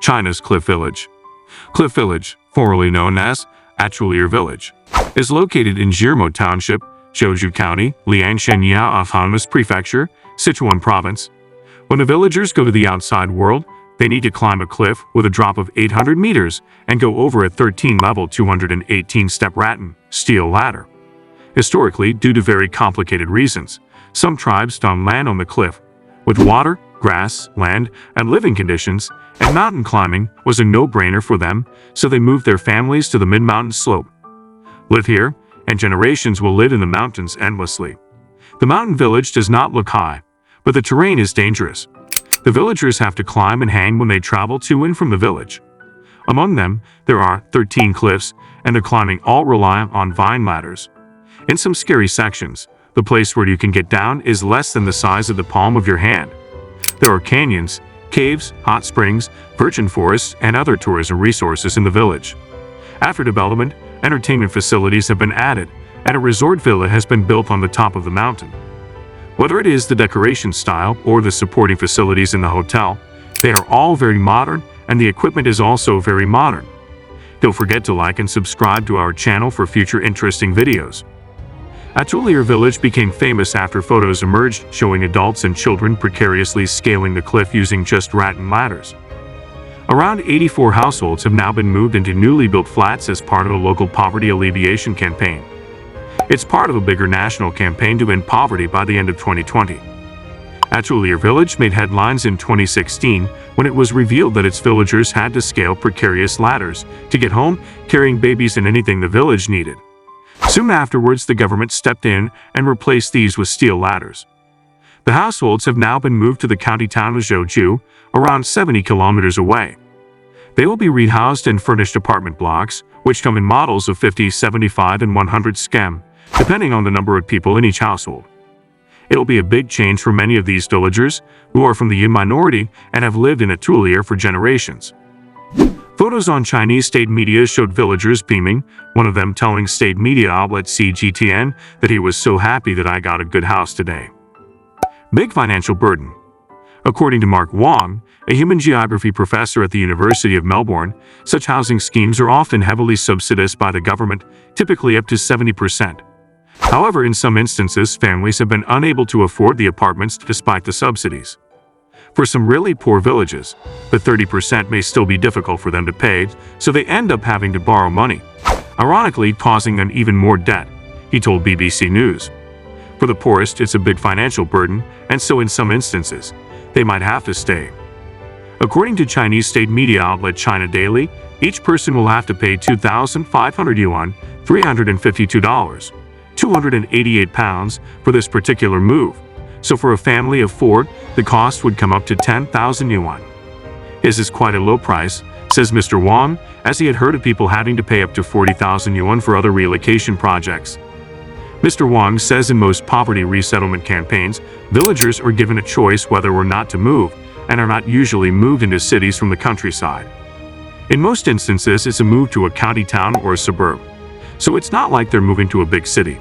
China's Cliff Village. Cliff Village, formerly known as Atulier Village, is located in Jirmo Township, Zhouzhou County, Liangshan Autonomous Prefecture, Sichuan Province. When the villagers go to the outside world, they need to climb a cliff with a drop of 800 meters and go over a 13-level 218-step rattan steel ladder. Historically, due to very complicated reasons, some tribes don't land on the cliff. With water, grass, land, and living conditions, and mountain climbing was a no-brainer for them, so they moved their families to the mid-mountain slope. Live here, and generations will live in the mountains endlessly. The mountain village does not look high, but the terrain is dangerous. The villagers have to climb and hang when they travel to and from the village. Among them, there are 13 cliffs, and the climbing all rely on vine ladders. In some scary sections, the place where you can get down is less than the size of the palm of your hand. There are canyons, caves, hot springs, virgin forests, and other tourism resources in the village. After development, entertainment facilities have been added, and a resort villa has been built on the top of the mountain. Whether it is the decoration style or the supporting facilities in the hotel, they are all very modern, and the equipment is also very modern. Don't forget to like and subscribe to our channel for future interesting videos. Atulier Village became famous after photos emerged showing adults and children precariously scaling the cliff using just rattan ladders. Around 84 households have now been moved into newly built flats as part of a local poverty alleviation campaign. It's part of a bigger national campaign to end poverty by the end of 2020. Atulier Village made headlines in 2016 when it was revealed that its villagers had to scale precarious ladders to get home, carrying babies and anything the village needed. Soon afterwards, the government stepped in and replaced these with steel ladders. The households have now been moved to the county town of Zhouzhou, around 70 kilometers away. They will be rehoused in furnished apartment blocks, which come in models of 50, 75, and 100 scm, depending on the number of people in each household. It'll be a big change for many of these villagers, who are from the Yun minority and have lived in Atulier for generations. Photos on Chinese state media showed villagers beaming, one of them telling state media outlet CGTN that he was so happy that I got a good house today. Big financial burden. According to Mark Wong, a human geography professor at the University of Melbourne, such housing schemes are often heavily subsidized by the government, typically up to 70%. However, in some instances, families have been unable to afford the apartments despite the subsidies. For some really poor villages, the 30% may still be difficult for them to pay, so they end up having to borrow money, ironically causing them even more debt, he told BBC News. For the poorest, it's a big financial burden, and so in some instances, they might have to stay. According to Chinese state media outlet China Daily, each person will have to pay 2,500 yuan, $352, 288 pounds, for this particular move. So for a family of 4, the cost would come up to 10,000 yuan. This is quite a low price, says Mr. Wong, as he had heard of people having to pay up to 40,000 yuan for other relocation projects. Mr. Wong says in most poverty resettlement campaigns, villagers are given a choice whether or not to move, and are not usually moved into cities from the countryside. In most instances, it's a move to a county town or a suburb. So it's not like they're moving to a big city.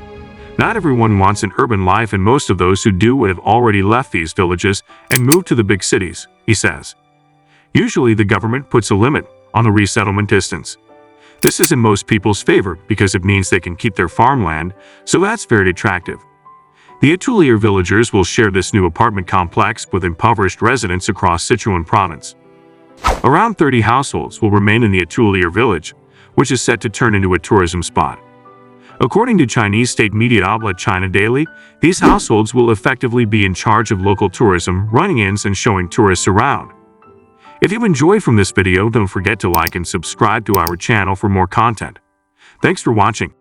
Not everyone wants an urban life, and most of those who do would have already left these villages and moved to the big cities, he says. Usually the government puts a limit on the resettlement distance. This is in most people's favor because it means they can keep their farmland, so that's very attractive. The Atulier villagers will share this new apartment complex with impoverished residents across Sichuan Province. Around 30 households will remain in the Atulier village, which is set to turn into a tourism spot. According to Chinese state media outlet China Daily, these households will effectively be in charge of local tourism, running inns and showing tourists around. If you enjoyed from this video, don't forget to like and subscribe to our channel for more content. Thanks for watching.